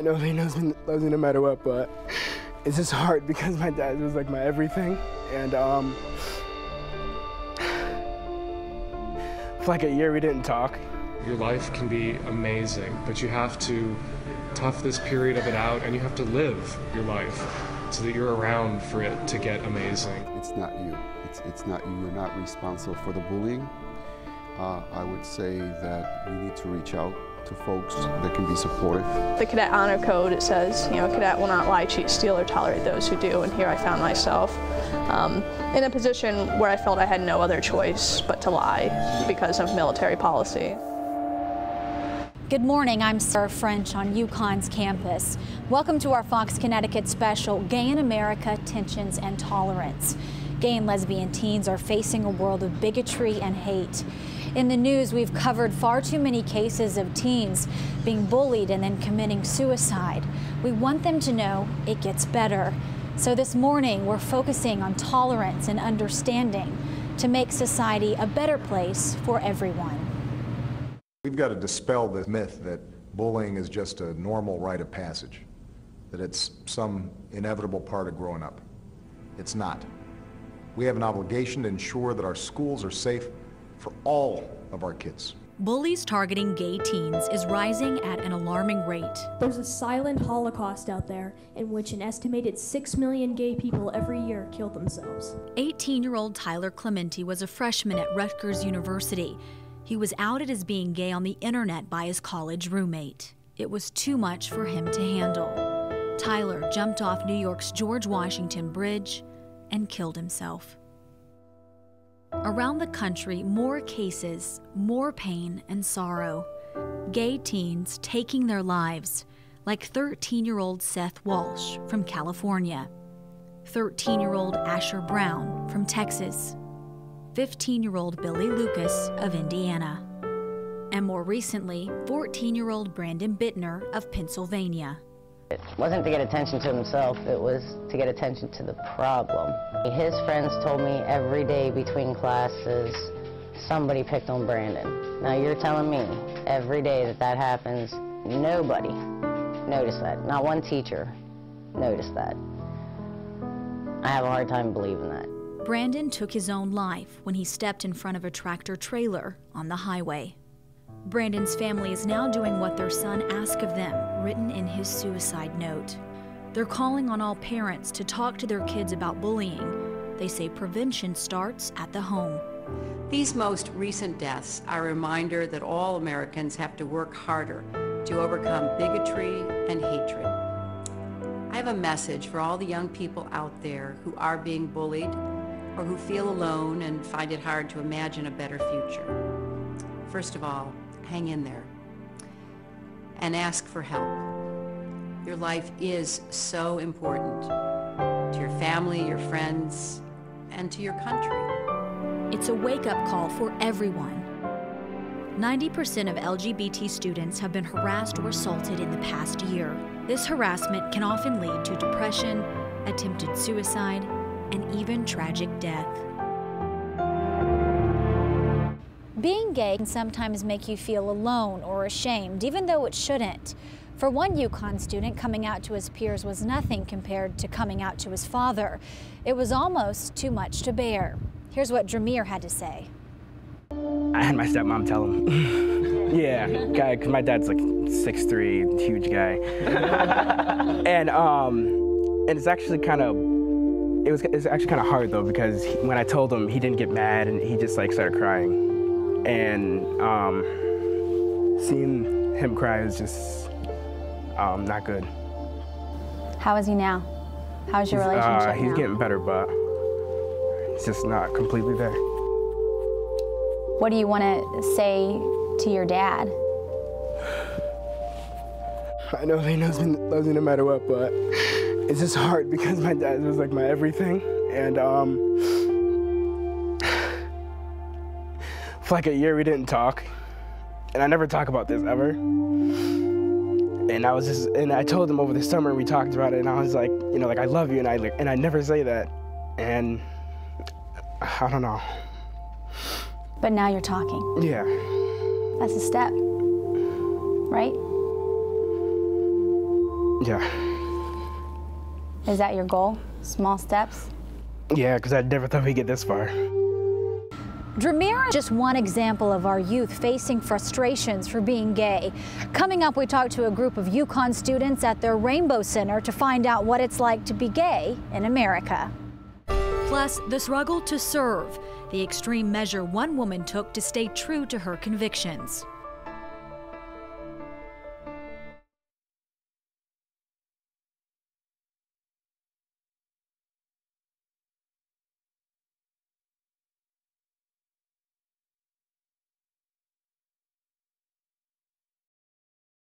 know he loves me no matter what, but it's just hard because my dad was like my everything, and for like a year we didn't talk. Your life can be amazing, but you have to tough this period of it out, and you have to live your life so that you're around for it to get amazing. It's not you. It's not you. You're not responsible for the bullying. I would say that you need to reach out to folks that can be supportive. The Cadet Honor Code, it says, you know, cadet will not lie, cheat, steal, or tolerate those who do. And here I found myself in a position where I felt I had no other choice but to lie because of military policy. Good morning, I'm Sarah French on UConn's campus. Welcome to our Fox Connecticut special, Gay in America, Tensions and Tolerance. Gay and lesbian teens are facing a world of bigotry and hate. In the news, we've covered far too many cases of teens being bullied and then committing suicide. We want them to know it gets better. So this morning, we're focusing on tolerance and understanding to make society a better place for everyone. We've got to dispel the myth that bullying is just a normal rite of passage, that it's some inevitable part of growing up. It's not. We have an obligation to ensure that our schools are safe for all of our kids. Bullies targeting gay teens is rising at an alarming rate. There's a silent Holocaust out there in which an estimated 6 million gay people every year kill themselves. 18-year-old Tyler Clementi was a freshman at Rutgers University. He was outed as being gay on the internet by his college roommate. It was too much for him to handle. Tyler jumped off New York's George Washington Bridge and killed himself. Around the country, more cases, more pain and sorrow. Gay teens taking their lives, like 13-year-old Seth Walsh from California, 13-year-old Asher Brown from Texas, 15-year-old Billy Lucas of Indiana, and more recently, 14-year-old Brandon Bittner of Pennsylvania. It wasn't to get attention to himself, it was to get attention to the problem. His friends told me every day between classes, somebody picked on Brandon. Now you're telling me every day that happens, nobody noticed that. Not one teacher noticed that. I have a hard time believing that. Brandon took his own life when he stepped in front of a tractor trailer on the highway. Brandon's family is now doing what their son asked of them, written in his suicide note. They're calling on all parents to talk to their kids about bullying. They say prevention starts at the home. These most recent deaths are a reminder that all Americans have to work harder to overcome bigotry and hatred. I have a message for all the young people out there who are being bullied or who feel alone and find it hard to imagine a better future. First of all, hang in there and ask for help. Your life is so important to your family, your friends, and to your country. It's a wake-up call for everyone. 90% of LGBT students have been harassed or assaulted in the past year. This harassment can often lead to depression, attempted suicide, and even tragic death. Being gay can sometimes make you feel alone or ashamed, even though it shouldn't. For one UConn student, coming out to his peers was nothing compared to coming out to his father. It was almost too much to bear. Here's what Dramir had to say. I had my stepmom tell him. Yeah, guy, cause my dad's like 6'3", huge guy. and it's actually kind of, it's actually kind of hard though, because when I told him, he didn't get mad and he just like started crying. And seeing him cry is just not good. How is he now? How's your relationship He's now? getting better, but it's just not completely there. What do you want to say to your dad? I know he loves me no matter what, but it's just hard because my dad was like my everything. And for like a year we didn't talk. And I never talk about this ever. And I told him over the summer, we talked about it, and I was like, you know, like, I love you, and I never say that. And I don't know. But now you're talking. Yeah. That's a step, right? Yeah. Is that your goal? Small steps? Yeah, because I never thought we'd get this far. Dramira is just one example of our youth facing frustrations for being gay. Coming up, we talk to a group of UConn students at their Rainbow Center to find out what it's like to be gay in America. Plus, the struggle to serve, the extreme measure one woman took to stay true to her convictions.